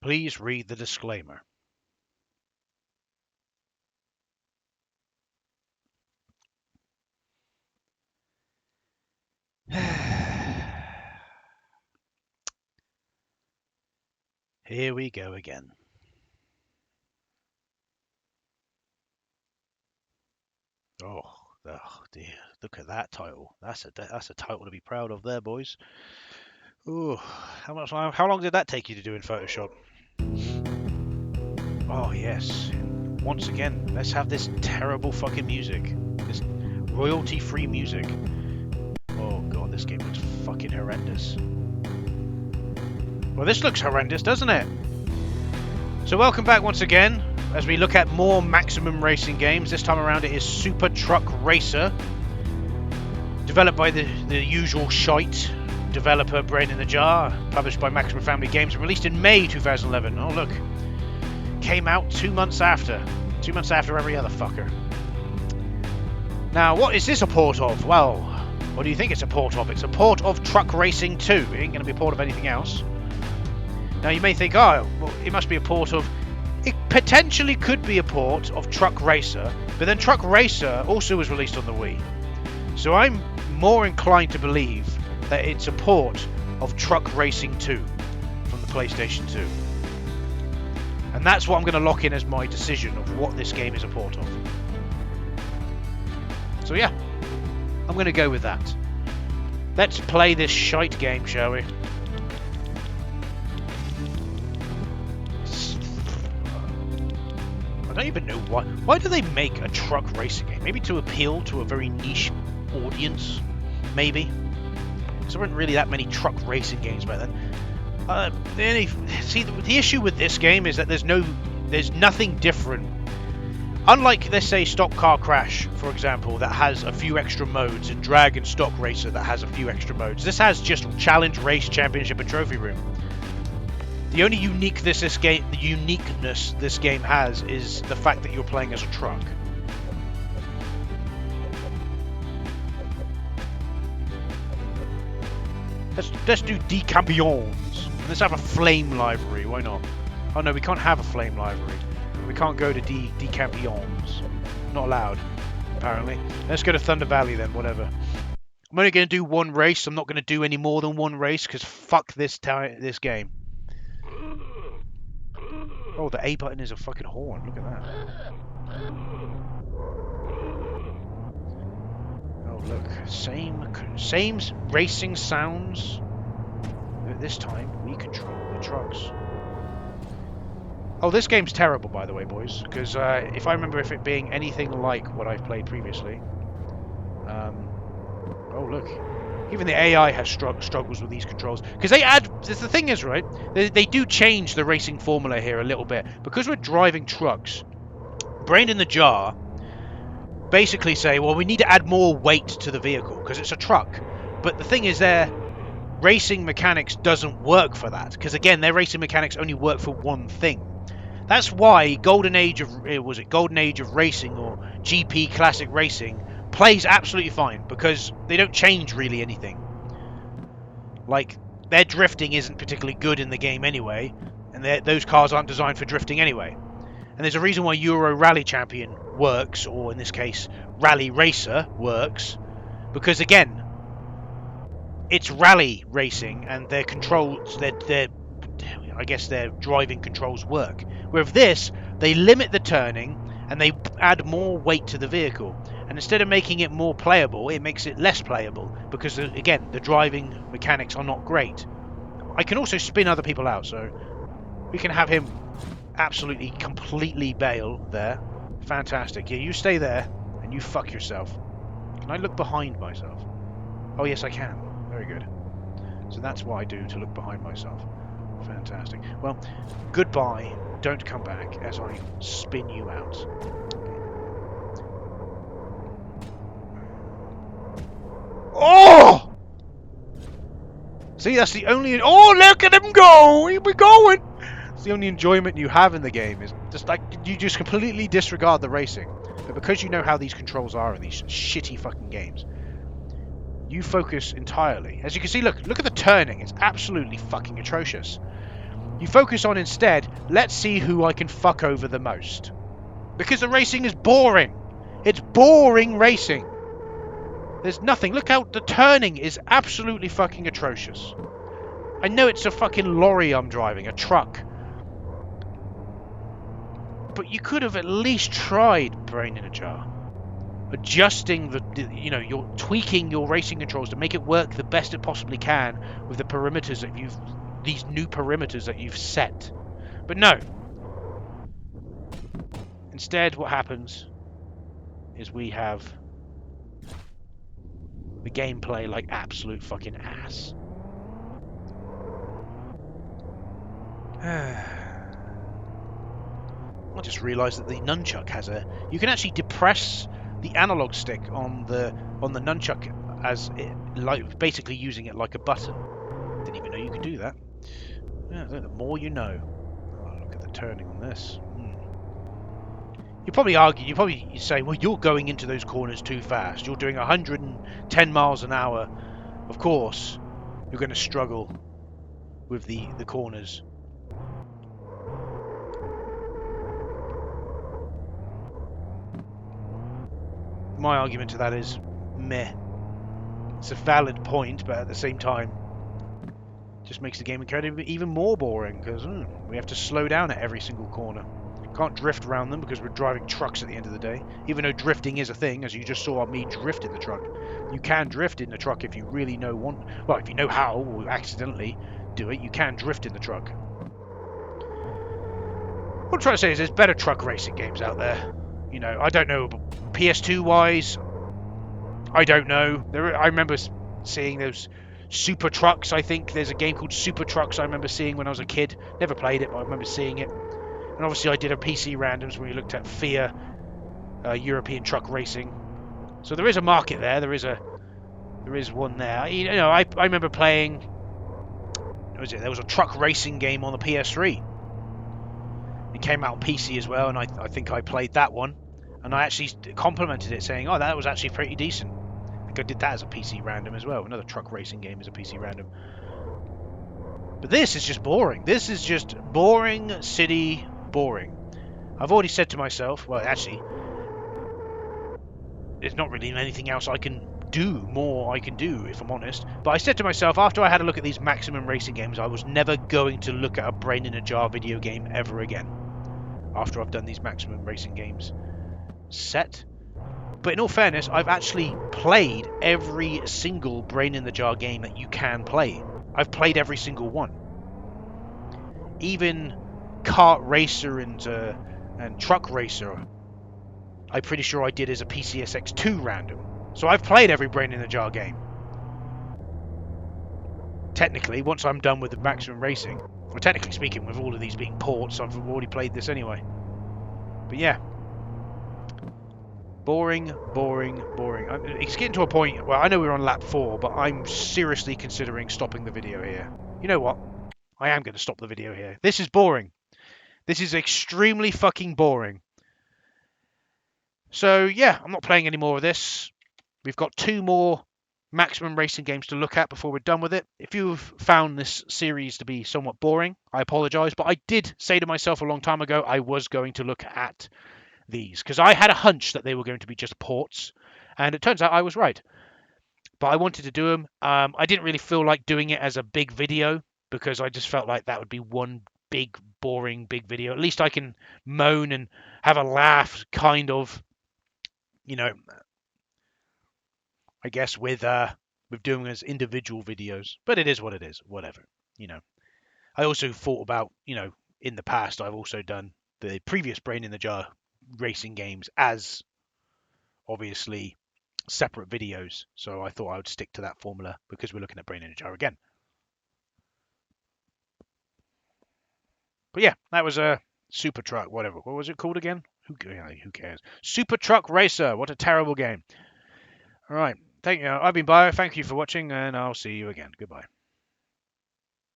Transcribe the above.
Please read the disclaimer. Here we go again. Oh dear! Look at that title. That's a title to be proud of, there, boys. Ooh, how long did that take you to do in Photoshop? Oh yes. Once again, let's have this terrible fucking music. This royalty-free music. Oh god, this game looks fucking horrendous. Well, this looks horrendous, doesn't it? So welcome back once again, as we look at more Maximum Racing games. This time around it is Super Truck Racer. Developed by the usual shite developer Brain in the Jar. Published by Maximum Family Games and released in May 2011. Oh look. Came out 2 months after. 2 months after every other fucker. Now, what is this a port of? Well, what do you think it's a port of? It's a port of Truck Racing 2. It ain't going to be a port of anything else. Now, you may think, oh, well, it must be a port of... It potentially could be a port of Truck Racer, but then Truck Racer also was released on the Wii. So I'm more inclined to believe that it's a port of Truck Racing 2 from the PlayStation 2. And that's what I'm going to lock in as my decision of what this game is a port of. So yeah, I'm going to go with that. Let's play this shite game, shall we? I don't even know why. Why do they make a truck racing game? Maybe to appeal to a very niche audience? Maybe. Because there weren't really that many truck racing games back then. The issue with this game is that there's nothing different. Unlike, let's say, Stock Car Crash, for example, that has a few extra modes, and Dragon Stock Racer that has a few extra modes. This has just Challenge, Race, Championship, and Trophy Room. The only uniqueness this game has is the fact that you're playing as a truck. Let's do Decampions. Let's have a flame livery. Why not? Oh no, we can't have a flame livery. We can't go to Decampions. Not allowed, apparently. Let's go to Thunder Valley then. Whatever. I'm only going to do one race. I'm not going to do any more than one race because fuck this game. Oh, the A button is a fucking horn. Look at that. Oh, look. Same racing sounds. This time, we control the trucks. Oh, this game's terrible, by the way, boys. Because if I remember it being anything like what I've played previously... oh, look. Even the AI has struggles with these controls. Because they add... The thing is, right? They do change the racing formula here a little bit. Because we're driving trucks, Brain in the Jar basically say, well, we need to add more weight to the vehicle. Because it's a truck. But the thing is, their racing mechanics doesn't work for that. Because, again, their racing mechanics only work for one thing. That's why Golden Age of Racing or GP Classic Racing plays absolutely fine, because they don't change really anything. Like, their drifting isn't particularly good in the game anyway, and those cars aren't designed for drifting anyway. And there's a reason why Euro Rally Champion works, or in this case, Rally Racer works, because again, it's rally racing, and their controls, I guess their driving controls work. With this, they limit the turning and they add more weight to the vehicle. And instead of making it more playable, it makes it less playable because, again, the driving mechanics are not great. I can also spin other people out, so we can have him absolutely, completely bail there. Fantastic. Yeah, you stay there and you fuck yourself. Can I look behind myself? Oh, yes, I can. Very good. So that's what I do to look behind myself. Fantastic. Well, goodbye. Don't come back as I spin you out. Oh! See, that's the only... Oh, look at him go! We're going! It's the only enjoyment you have in the game. Is just like, you just completely disregard the racing. But because you know how these controls are in these shitty fucking games, you focus entirely. As you can see, look at the turning. It's absolutely fucking atrocious. You focus on instead, let's see who I can fuck over the most. Because the racing is boring. It's boring racing. There's nothing. Look out, the turning is absolutely fucking atrocious. I know it's a fucking lorry I'm driving, a truck. But you could have at least tried brain in a jar. Adjusting you're tweaking your racing controls to make it work the best it possibly can with the perimeters that these new perimeters that you've set. But no. Instead, what happens is we have the gameplay like absolute fucking ass. I just realised that the nunchuck has you can actually depress the analog stick on the nunchuck as like basically using it like a button. Didn't even know you could do that. Yeah, the more you know. Oh, look at the turning on this. You probably argue. You probably say, well, you're going into those corners too fast. You're doing 110 miles an hour. Of course, you're going to struggle with the corners. My argument to that is, meh. It's a valid point, but at the same time, just makes the game incredibly even more boring because we have to slow down at every single corner. Can't drift around them because we're driving trucks at the end of the day. Even though drifting is a thing, as you just saw me drift in the truck. You can drift in the truck if you really if you know how or accidentally do it, you can drift in the truck. What I'm trying to say is there's better truck racing games out there. You know, I don't know, PS2 wise, I don't know. I remember seeing those Super Trucks. I think there's a game called Super Trucks I remember seeing when I was a kid. Never played it, but I remember seeing it. And obviously I did a PC randoms where we looked at FIA, European truck racing. So there is a market there. There is one there. You know, I remember playing. What was it? There was a truck racing game on the PS3. It came out on PC as well, and I think I played that one. And I actually complimented it, saying, "Oh, that was actually pretty decent." I think I did that as a PC random as well. Another truck racing game is a PC random. But this is just boring. This is just boring city boring. I've already said to myself, well, actually, there's not really anything else I can do, if I'm honest. But I said to myself, after I had a look at these maximum racing games, I was never going to look at a brain in a jar video game ever again. After I've done these maximum racing games set. But in all fairness, I've actually played every single brain in the jar game that you can play. I've played every single one. Even Kart Racer and Truck Racer, I'm pretty sure I did as a PCSX2 random. So I've played every brain in the jar game. Technically, once I'm done with the maximum racing, well, technically speaking, with all of these being ports, I've already played this anyway. But yeah. Boring. It's getting to a point where I know we're on lap 4, but I'm seriously considering stopping the video here. You know what? I am going to stop the video here. This is boring. This is extremely fucking boring. So yeah, I'm not playing any more of this. We've got 2 more maximum racing games to look at before we're done with it. If you've found this series to be somewhat boring, I apologise, but I did say to myself a long time ago I was going to look at these because I had a hunch that they were going to be just ports, and it turns out I was right. But I wanted to do them. I didn't really feel like doing it as a big video because I just felt like that would be one big boring big video. At least I can moan and have a laugh, kind of, you know, I guess with doing as individual videos. But it is what it is, whatever, you know. I also thought about, you know, in the past I've also done the previous Brain in the Jar racing games as obviously separate videos, so I thought I would stick to that formula because we're looking at Brain in a Jar again. But yeah, that was a Super Truck, whatever. What was it called again? Who cares? Super Truck Racer. What a terrible game. All right. I've been Bio. Thank you for watching, and I'll see you again. Goodbye.